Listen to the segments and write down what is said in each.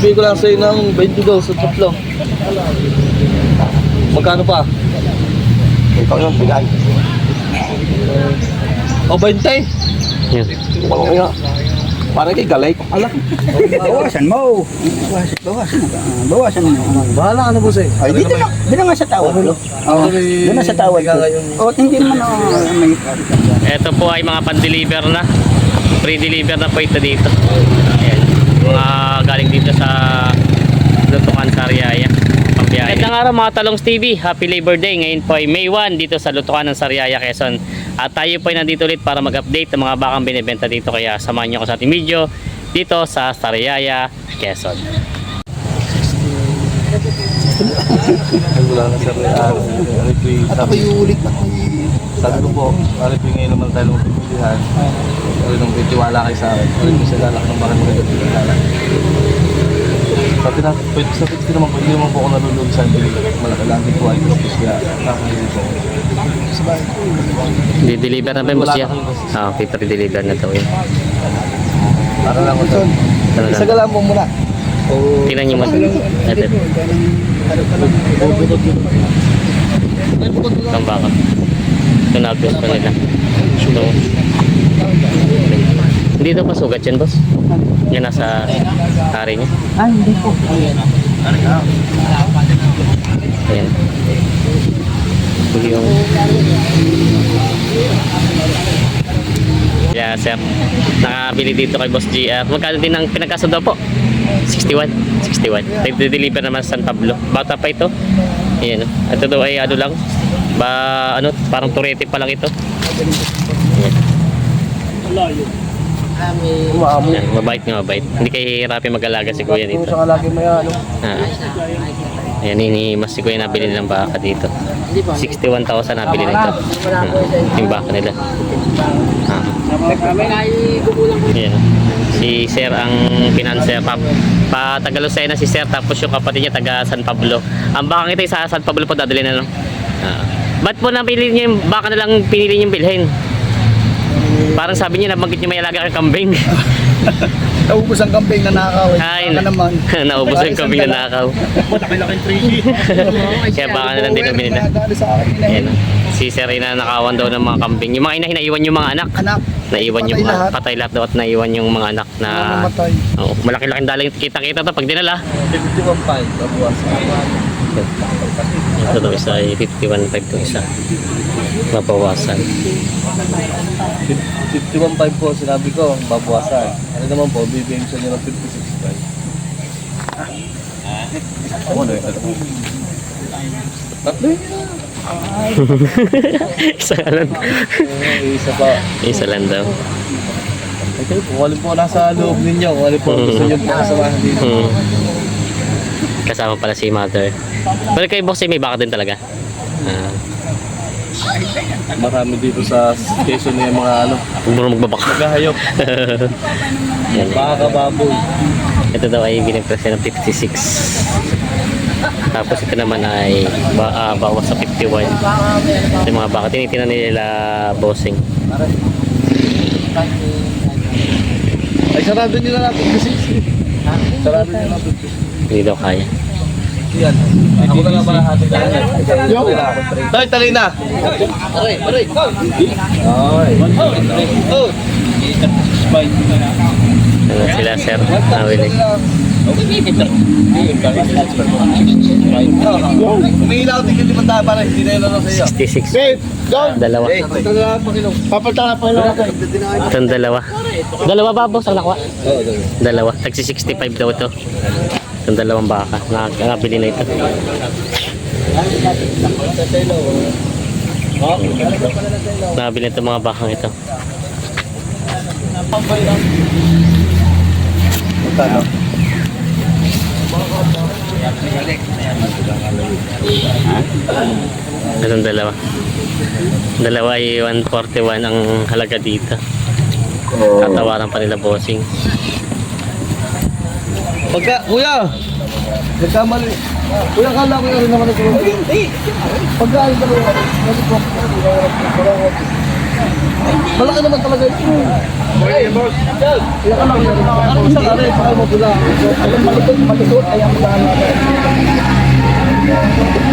Bigay ko lang sa'yo ng 22 sa tatlo. Magkano pa? Ikaw yung bigay. O 20? Yan. Oo nga. Parang kay galay. Alak. Bawasan mo. Bawasan mo. Bahala ka na po sa'yo. Ay, dito na. Dito nga sa tawad. Oo, doon na sa tawad. O, hindi mo na may... Ito po ay mga pan-deliver na. Pre-deliver na po ito dito. Ayan. Mga galing dito sa Lutukan, Sariaya. Pambiyahe. Magandang araw mga Talongs TV. Happy Labor Day. Ngayon po ay May 1 dito sa Lutukan ng Sariaya, Quezon. At tayo po ay nandito ulit para mag-update ng mga bakang binibenta dito. Kaya samahan nyo ako sa ating video dito sa Sariaya, Quezon. Wala na sir. Ako yung ulit na Sabi ko po, ngayon naman tayo magpipilihan. Nung itiwala kayo sa akin. Mo sila lang ng bakit maganda pinilala. Sabi na, sa 50 naman po, hindi naman po ako nalulog sa hindi. Malaki lang dito ay gusto kaya nakakalimutan ko. Di-deliver na ba yung boss niya? Okay, pre-deliver na ito. Para lang ko ito. Isagalan mo muna. Tingnan nyo mo. Ito. Itong baka. Ito na-upload pa nila. Ito. Hindi daw pasugat yan, boss? Yan nasa hari niya. Ah, hindi po. Ayan. Ito yung... Yeah, sir. Nakabili dito kay Boss GR. Magkano din ang pinagkasundo po? 61. 61. Nag-deliver naman sa San Pablo. Bata pa ito. Ayan. Ito daw ay ano lang. Parang turete pa lang ito. Ayan. Ayan, mabait nga, mabait. Hindi kayo hihirapi mag-alaga si Kuya dito. Sa kalagi mo yan. Ayan, hinihimas si Kuya nabili ng baka dito. 61,000 nabili nito. Yung baka nila. Ayan. Si Sir ang pinanser. Pa-Taga Lucena si Sir, tapos yung kapatid niya taga San Pablo. Ang baka ito sa San Pablo po dadali na lang. Ba't po napili niyo yung baka na lang pinili niyong bilhin? Parang sabi niya nabanggit niyo may alaga kang kambing. Naubos ang kambing na nakaw. Ay, Baka naman. naubos yung kambing na nakaw. Malaki-laking 3D. Kaya baka na lang din ang binila. Ayan. Si Sir na nakawan daw ng mga kambing. Yung mga ina, naiwan yung mga anak. Naiwan yung mga patay lahat daw at naiwan yung mga anak na oh, malaki-laking dalang kita-kita to pag dinala. 51.5 babuwas. Ito daw isa ay 51.5 itong isa. Mabawasan. 51.5 po sinabi ko, babawasan. Ano naman po, bibigyan sa inyo ng 56.5. Ano ito? Tatlo yun. Isa lang. Isa pa. Isa lang daw. Okay, kung alin po nasa loob ninyo, kung alin po gusto nyo po kasamahan dito. Kasama pala si Mother. Pero kay Boss may baka din talaga. Marami dito sa Quezon na yung mga ano, Puro magbabaka. maghahayop. Baka baboy. Ito daw ay binipresyo ng 56. Tapos ito naman ay bawas sa 51. Ito yung mga baka. Tinitingnan nila bossing. Ay, sarado nyo na natin kasi. Sarado nyo na natin. Hindi daw kaya. Yan. Ako na lang pala hati tayo. Toy, tali na. Aray, aray. Ay. Ano sila sir? Nawili. Umiilaw din yung 500 para hindi na yun lang sa iyo. 66. Dalawa. Papalta na pa lang. Itong dalawa. Dalawa ba boss ang nakuha? Dalawa. Tagsi 65 daw ito. Itong dalawang baka. Nakabili na ito. Nakabili na itong mga bakang ito. Magkano? Itong dalawa. Dalawa ay 141 ang halaga dito. Tatawaran pa nila bossing. Kuya! Nagkamali. Kuya, kala ko yun naman ito. Pagka, Malaki naman talaga ito. Ano isang ano yung pakal mo pula? Ayun, malikot, ay ang daan natin.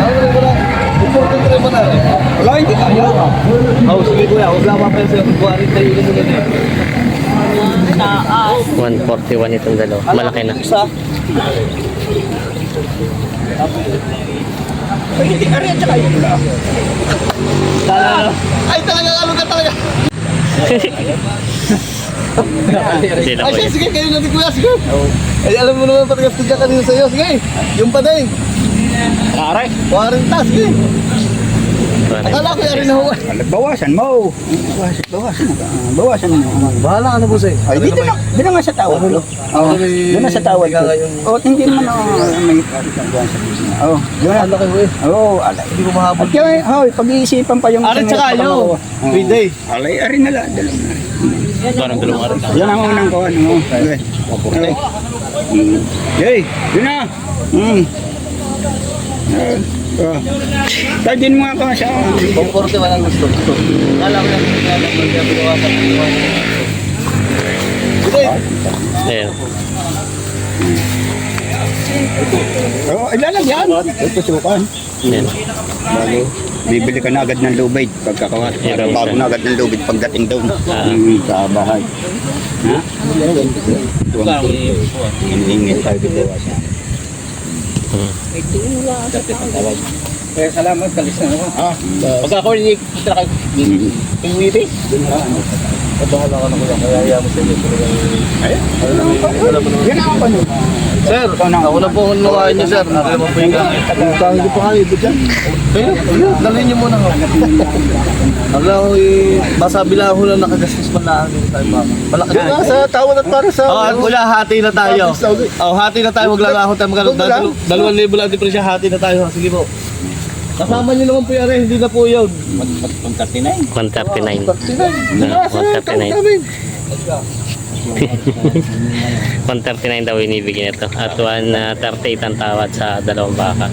Ano rin pula? Important rin mo na rin. Wala, hindi kaya. Oh, sige kuya, huwag lang mapensa yung buwarin tayo yung ganun eh. 141 itong dalawa. Malaki na. Isa. Ay, hindi kaya, tsaka yun lang. Ay, talagang ano ka talaga. Hindi na Ay, po yun. sige, kayo natin kuya, sige. Ay, alam mo naman pati gastos ka kanina sa'yo, sige. Yung pa din. Aray. 40, sige. Akala ko yari na huwag. Bawasan mo. Bawasan mo. Bahala ka na po sa'yo. Ay, dito na nga sa tawad. Oo, doon na sa tawad ko. Oh, hindi naman may pagkakuan sa business. Oh, doon na. Ano kayo eh? Oh, alay. Hindi ko mahabol. At kaya, hoy, pag-iisipan pa yung... Arin tsaka yun. Pwede. Alay, arin na lang. Parang dalawang araw. Yan ang unang kawan. Okay. Okay. Yay, yun na. Tagin mo ako sa... Komporte walang gusto. Kala ko lang kaya lang pag binawasan ng iwan. Sige. Ayan. Oh, ilalagyan. Ito sukan. Ayan. Bibili ka na agad ng lubid pagkakawat. Para bago na agad ng lubid pagdating doon. Sa bahay. Ha? Ingin tayo dito. Kaya salamat, kalis na ako. Pagka ako hindi kita kayo. Pingwiti. Bahala ka na kuya. Kaya ayaw mo sa'yo. Yan ako pa nun. Sir, ako na po ang nukain niyo sir. Ako naman po yung gamit. Hindi pa kayo ito dyan. Ayun, dalhin niyo muna ako. Wala ko masabi lang ako na nakagastos man lang tayo mga. Malaki na sa tawad at para sa... Wala, hati na tayo. Hati na tayo. Wag lang ako tayo magkano. 2,000 lang diferensya. Hati na tayo. Sige po. Kasama niyo naman po yung hindi na po yun. 139. 139. 139 daw inibigay nito. At 138 ang tawad sa dalawang baka.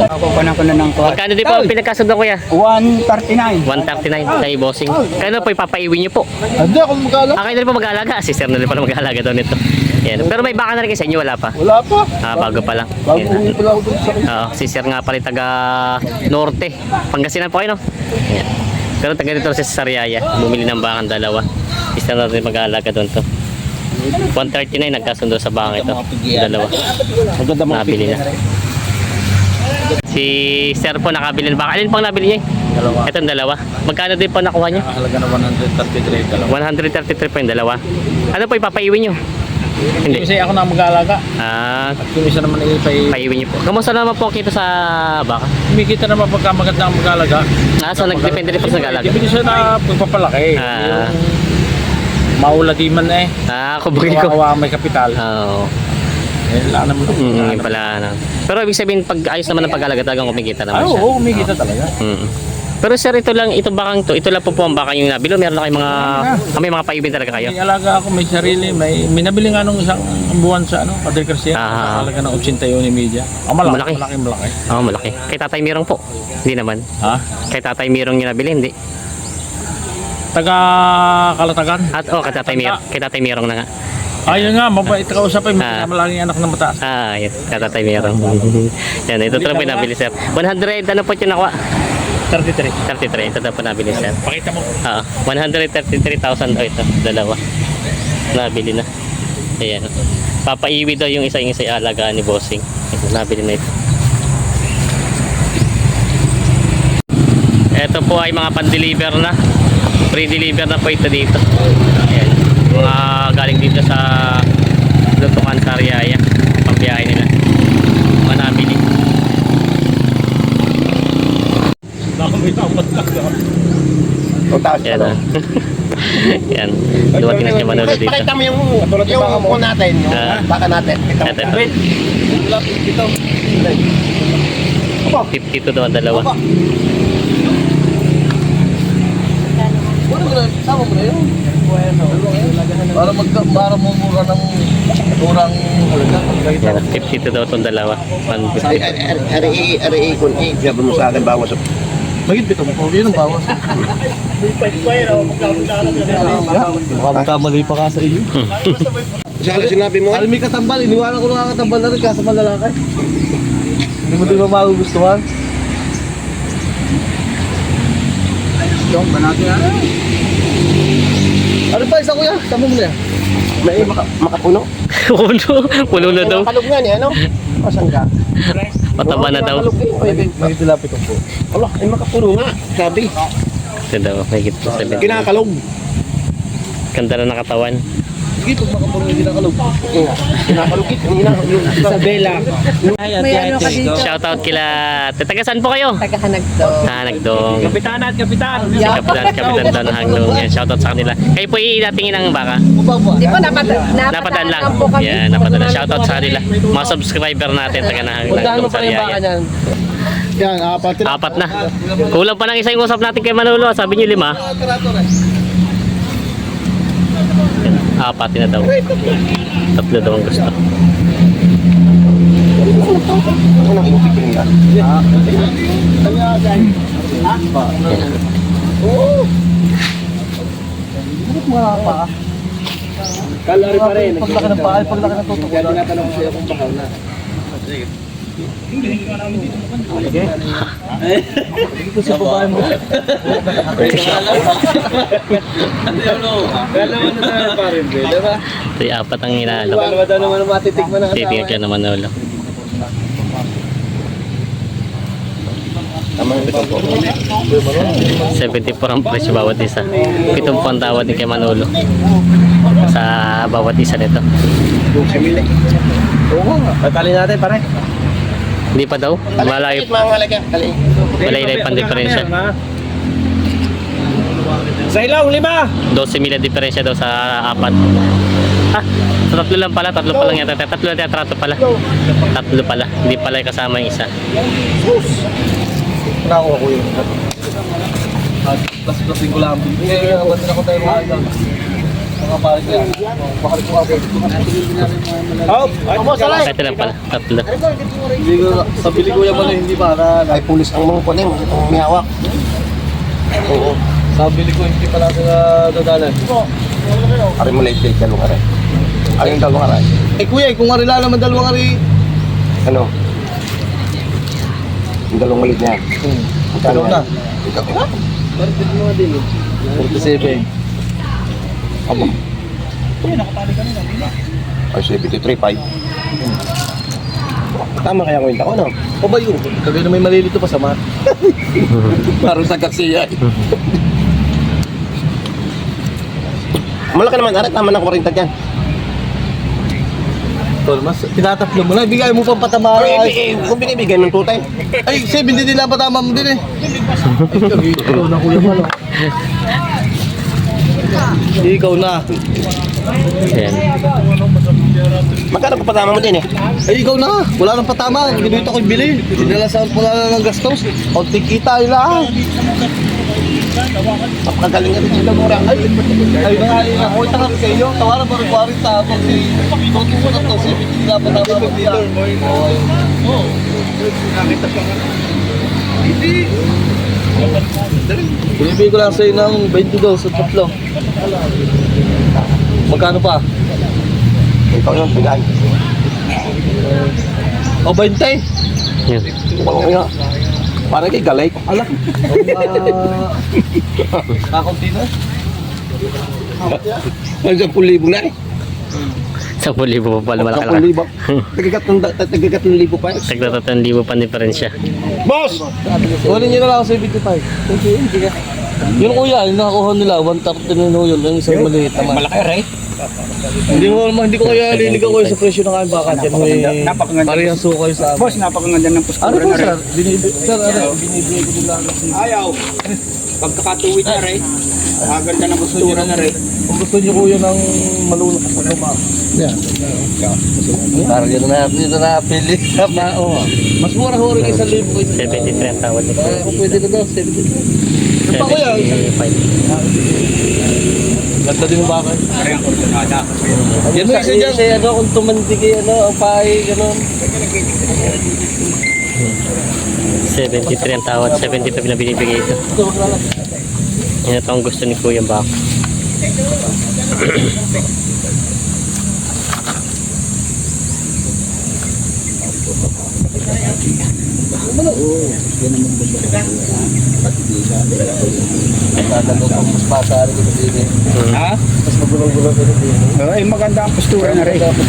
Ako pa na ng kuha. Magkano din po pinagkasundo kuya? 139. 139 kay bossing. Kano po ipapaiwi niyo po? Hindi ako magkala. Kayo na rin po mag-aalaga. Si sir na rin pala mag-aalaga daw nito. Yan. Pero may baka na rin kayo sa inyo, wala pa? Wala pa. Bago pa lang. Bago Yan. uwi pala ako dun sa... Si sir nga pala taga Norte. Pangasinan po kayo, no? Yan. Pero taga dito si Sariaya. Bumili ng bakang dalawa. Isa na rin mag-aalaga doon to. 139 nagkasundo sa baka ito. Dalawa. Nabili na. Si sir po nakabili ng baka. Alin pang nabili niya? Dalawa. Itong dalawa. Magkano din po nakuha niya? Halaga na 133 dalawa. 133 po yung dalawa. Ano po ipapaiwi niyo? Hindi. Kasi ako na mag-aalaga. Ah, At kung isa naman ay paiwi niyo po. Kamusta naman po kita sa baka? kumikita naman pagka maganda ang mag-aalaga. So nagdepende rin po sa galaga. Depende siya na pagpapalaki. Ah. Yung maula di man eh. Kubuli ko. Kawawa may kapital. Oo. Eh, wala naman. Yun pala. No. Pero ibig sabihin, pag ayos naman ang pag-alaga, talagang kumikita Ay, naman siya. oo, kumikita talaga. Pero sir, ito lang, ito bakang to, ito lang po ang baka yung nabilo. Meron na kayong mga, may mga paibin talaga kayo. May alaga ako, may sarili, may nabili nga nung isang buwan sa Padre Garcia. Talaga ng 81 ni media. Malaki. Malaki. Oo, malaki. Kay Tatay Mirong po. Hindi naman. Ha? Kay Tatay Mirong yung nabili, hindi. Taga Kalatagan. At kay Tatay Mirong. Kay Tatay Mirong na nga. Ayun nga, mabait kausap ay may malaging anak na mataas. Yun. Kay Tatay Mirong. Yan, ito talaga po yung nabili, sir. 100, ano po yung nakuha? 33. 33, ito daw po nabili, sir. Pakita mo. 133,000 daw ito, dalawa. Nabili na. Ayan. Papaiwi daw yung isa alagaan ni Bossing. Ito, nabili na ito. Ito po ay mga pan-deliver na. Pre-deliver na po ito dito. Ayan. Mga galing dito sa Lutukan, Sariaya. Pambiyahe nila. Mga nabili. Yan. Yan. Dumating na siya Manolo dito. Pakita mo yung phone natin, yung baka natin. Ito. 52 daw ang dalawa. Sama mo na yun. Para mumura ng kurang halaga. Yan, 52 daw itong dalawa. 150. RE kung sabi mo sa akin bawas. Magit bito mo. Yun ang bawas. Magkamali pa ka sa iyo. Sinabi mo, Alam may katambal. Iniwanan ko na katambal na rin kasa malalakay. Hindi mo din ba magugustuhan? yung banati na. Ano pa isa kuya? Tama mo na yan. May makapuno. Puno na daw. Makalog nga niya, ano? Asan ka? Pataba na daw. May tilapit ko po. Allah, ay makapuno nga. Sabi. Ito daw, may higit po 70. Kinakalog. Ganda na nakatawan. Sige, pag makapuno yung ginakalog. Kinakalog. Yung Isabela. May ano ka dito? Shoutout kila... Tagasan po kayo? Tagahanagdo. Hanagdong. Kapitan at kapitan. Kapitan daw ng Hanagdong. Yan, shoutout sa kanila. Kayo po idatingin ng baka. Di po, Napadaan lang. po kami. Yan, napadaan. Shoutout sa kanila. Mga subscriber natin, taga na Magkano Hanagdong pa rin yung baka Sariaya. niyan? Yan, apat. Apat na. Kulang pa ng isa yung usap natin kay Manolo. Sabi niyo 5. Apat na daw. 3 daw ang gusto. Unang inupikin nga. Kalari pa rin. Paglaki ng paa, paglaki ng tutok. Kaya tinatanong ko siya kung bahaw na. Ito sa babae mo. Ito yung 4 ang inaalok. Dalawa daw naman ang matitikman ng Titingnan ka naman Manolo. Tamang ito po. 74 ang presyo bawat isa. 7 po ang tawad ni kay Manolo. Sa bawat isa nito. Oo nga. Tatali natin pare. Hindi pa daw. Malayo. Mga kali. Malaylay pang diferensya. Sa ilaw, 5. 12,000 ang diferensya daw sa 4. Ah, sa 3 lang pala. 3 pa lang yata. 3 lang tetrato pala. 3 pala. Hindi pala yung kasama yung isa. Nakuha ko yun. Plus-plusin ko lang. Hindi nga naman ako tayo mga idol. Mga pare ko yan. Bakit ko ako? Ito lang pala. 3. Hindi ko, sa bili ko yung hindi para. Ay, pulis ang mga kunin. May hawak. Oo. Sa bili ko hindi pala sa dadalan. Ari mo late dalawang aray. Ari yung dalawang aray. Eh kuya, kung arila naman dalawang ari. Ano? Yung dalawang malit niya. Ano na? Ikaw. 47. Aba. Ay, 73.5. Tama kaya kwenta ko, no? O ba yun? Kagaya na may malilito pa sa mat. Parang sa kaksiya. Malaki naman, aray. Tama na 40 dyan. Tol, mas tinatatlo mo na. Ibigay mo pang patamara. Kung binibigay ng tutay. Ay, 7 din lang patama mo din eh. Ikaw na kuya mo. Ikaw na. Ayan. Magkano pa patama mo din eh? Ay, ikaw na. Wala nang patama. Ginuito ko yung bili. Sinalasahan ko na ng gastos. Konting kita, ay lang. Napakagaling nga rin sila mura. Ay, na nga, ako itangat sa iyo. Tawaran mo rin 40 ako. Si Tonto ko na to. Si Bitin na patama mo siya. Binibigay ko lang sa'yo ng 22 sa tatlo. Magkano pa? Ikaw yung bigay. O 20? Yan. Oo nga. Parang kay galay. Ala. Kakunti na. Ay, 10,000 na eh. 10,000 pa pala malaki lang. 10,000 pa eh. Tagda 3,000 pa ang diferensya. Boss! Kunin nyo na lang ako sa 75. Sige. Yun kuya, yung nakakuha nila, 130 na yun. Yung isang maliit naman. Malaki rin. Hindi ko kaya liligaw ko sa presyo ng kain baka. Parehas so kayo sa amin. Boss, napakaganda ng puskura Ano po na sir? rin. Sir, binibigay ko din lang kasi. Ayaw. Pagkakatuwid na rin. Maganda ng puskura na rin. Kung gusto nyo kuya ng malulok sa kama. Yan. Parang yun na pili. Mas mura ho rin 1,000 ko. 73 ang tawad nito. Kung pwede na daw, 73. Yung pa ko yan. 75. Ganda din yung bakal. Parang kursunada. Yan mo isa dyan. Ano, kung tumandig ang pahay, gano'n. 73 ang tawad, 75 na binibigay ito. Yan ito ang gusto ni Kuya Bak. Tatalo pang mas bata rin ito din. Ha? Mas magulong-gulong ito din. Ay, maganda ang postura na rin. Kapag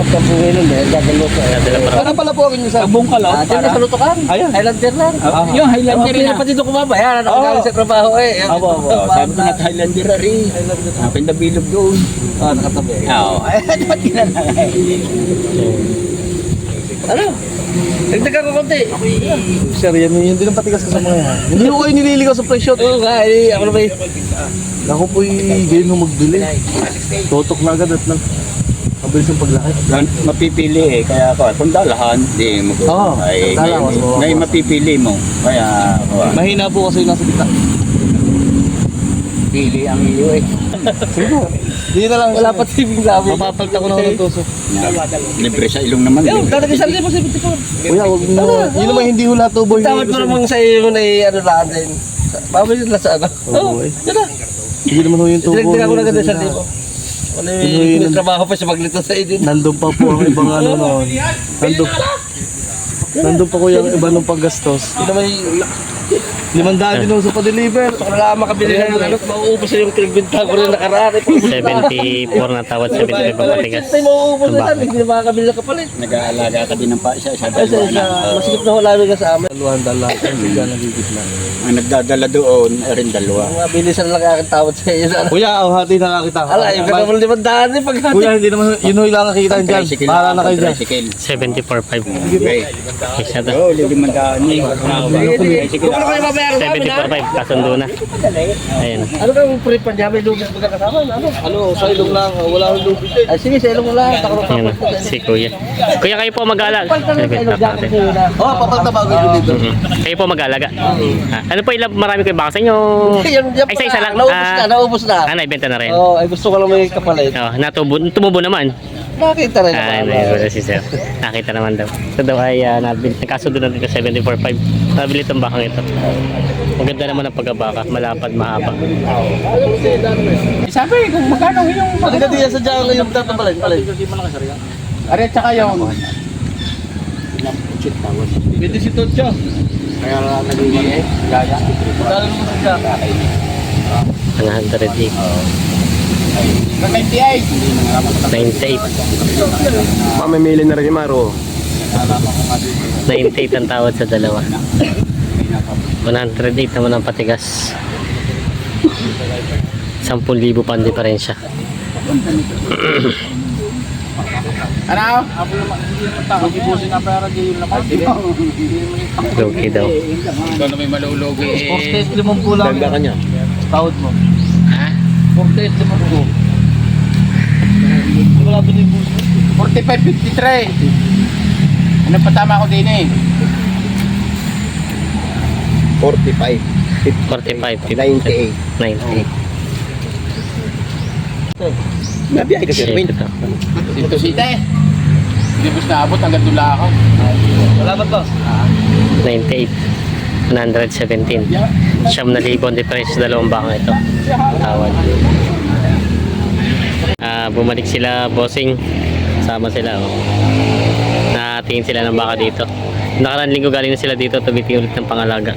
ka po ngayon eh, dadalo ka. Dadala pa Para pala po akin yung sa... Abong ka lang. Diyan na sa lutukan. Ayan. Highlander lang. Yung Highlander Hindi na. na pati doon kumabayaran. Ako galing sa trabaho eh. Abo. Sabi ko na Highlander na rin. Akin na bilog doon. Nakatabi. Oo. Ay, dapat kinalangay. Ano? Nagdagan ko konti. Sir, yan yun din ang patigas ko sa mga yan. Hindi ko kayo nililigaw sa presyo. Oo nga eh. Ako na ba ako po'y gayon nung magbili. Totok na agad at mabilis yung paglaki. Mapipili eh. Kaya kung dalahan, di mo ko. Oo, Ay, dalahan, mas mababa. ngayon mapipili mo. Kaya, Mahina po kasi yung nasa kita. pili ang iyo eh. Hindi na lang. Wala pa tibing labi. Mapapalta ko na ako ng tuso. Libre sa ilong naman. Yung, libre. dati 1,074. Kuya, huwag mo. Yun naman hindi hula tubo. Tawad mo namang sa iyo na ano lang din. Pabalik na sa ano. Oo, yun na. Hindi naman ho yung tubo. Dinagdagan ko na ganda 1,000. Wala yung trabaho pa siya maglito sa idin. Nandun pa po ang ibang ano noon. Nandun pa ko yung iba nung paggastos. Hindi naman 500 din sa pa-deliver. Gusto ko na lang makabili ng ano. Mauubos na yung pinagbinta ko rin nakaraan. 74 na tawad, 75 ang patigas. Ay, mauubos na lang. Hindi na makakabili ng kapalit. Nag-aalaga ka din ng pa isa. Isa Kasi dalawa na. masikip na wala ka sa amin. Daluhan dala. Hindi ka nagigit lang. Ang nagdadala doon, rin dalawa. Mga bilisan lang aking tawad sa iyo. Kuya, hati na kita. Ala, yung ka naman 500 pag Kuya, hindi naman, yun yung lang nakikita dyan. Tricycle Para na kayo dyan. tricycle. 74.5. Okay. Isa na. Oo, lilimandaan niyo. Tricycle. Ano kayo mabayaran sa amin, ha? 74.5, kasundo na. Ayan. Ano kang prepan niya? May lubis magkakasama? Ano, sa ilong lang. Wala akong lubis eh. Ay, sige, sa ilong lang. Takot Ayan, si Kuya. Kuya, kayo po mag-aalaga. Oh, papalta bago yung dito. Kayo po mag-aalaga. Ano po ilang marami kayo baka sa inyo? Ay, isa lang. Naubos na. Naibenta na rin. Oh, ay gusto ko lang may kapalit. Tumubo naman. Nakita rin naman. Wala si Sir. Nakita naman daw. Ito daw ay nagkasundo na dito 74.5. Nabili itong bakang ito. Maganda naman ang pagkabaka. Malapad, mahaba. Sabi, kung magkano yung... Ano ka diyan sa dyan yung tatabalin? Are, tsaka yung... Pwede si Totyo. Kaya nagiging eh. Gaya. Dalo naman sa dyan. 108. 98. 98. Mamimili na rin yung Maro. 98 ang tawad sa dalawa. 108 naman ang patigas. 10,000 pa ang diferensya. Ano? Loki daw. Ikaw na may malulugi eh. 48 limang pulang. Ganda ka niya. Tawad mo. Ha? 48 limang pulang. Wala ba yung buso? 45.53. Ano pa tama ko din eh? 45. 45, 98. 98. Nabiyahe ka sir, Win. Dito sita eh. Hindi bus na abot hanggang dula ako. Salamat boss. 98. 117. 9,000 ang diferensya sa dalawang baka ito. Tawad. Bumalik sila, bossing. Sama sila. Oh. Natingin sila ng baka dito. Nakaraan linggo galing na sila dito. Tumitingin ulit ng pangalaga.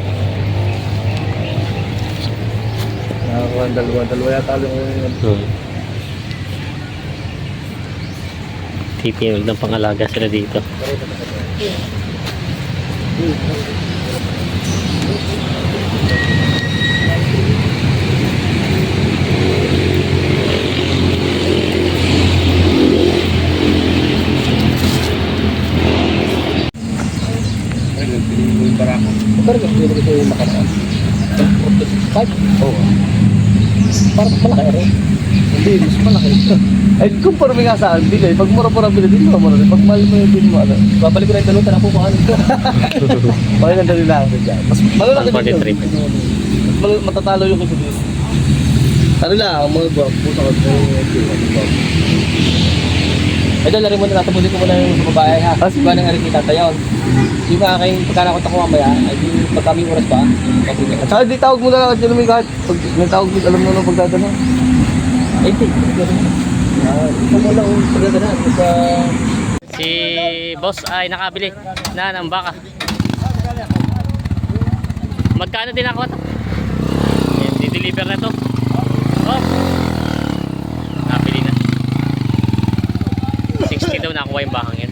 Dalawa yata lang yun. Titingin ulit ng pangalaga sila dito. Pero gusto ko yung makaraan. 5? Oo. Parang malaki rin. Hindi, mas malaki. Ay, kumpara mo nga sa akin, bigay. Pag mura-mura bili dito, mura rin. Pag mahal mo yung bili mo, ano. Babalik ko na yung dalutan na po kung ano. Bakit ang dali lang dyan? Mas malalaki 143. dito. Matatalo yung kasi dito. Ano lang, ang mga buwag, pusa ko sa Ito, lari mo na natin ko muna yung sa babae ha. Ah, sige. Iba nang aritita tayo. Yung aking pagkakakot ako mamaya, ay yung pag kami oras ba? At saka di tawag mo na lang at yun kahit pag may tawag mo, alam mo nung pagdadala. Ay, di. Ito mo lang pagdadala. Si boss ay nakabili na ng baka. Magkano din ako ito? Ayan, di-deliver na to. Oh. Nakabili na. 60 daw nakuha yung bakang yan.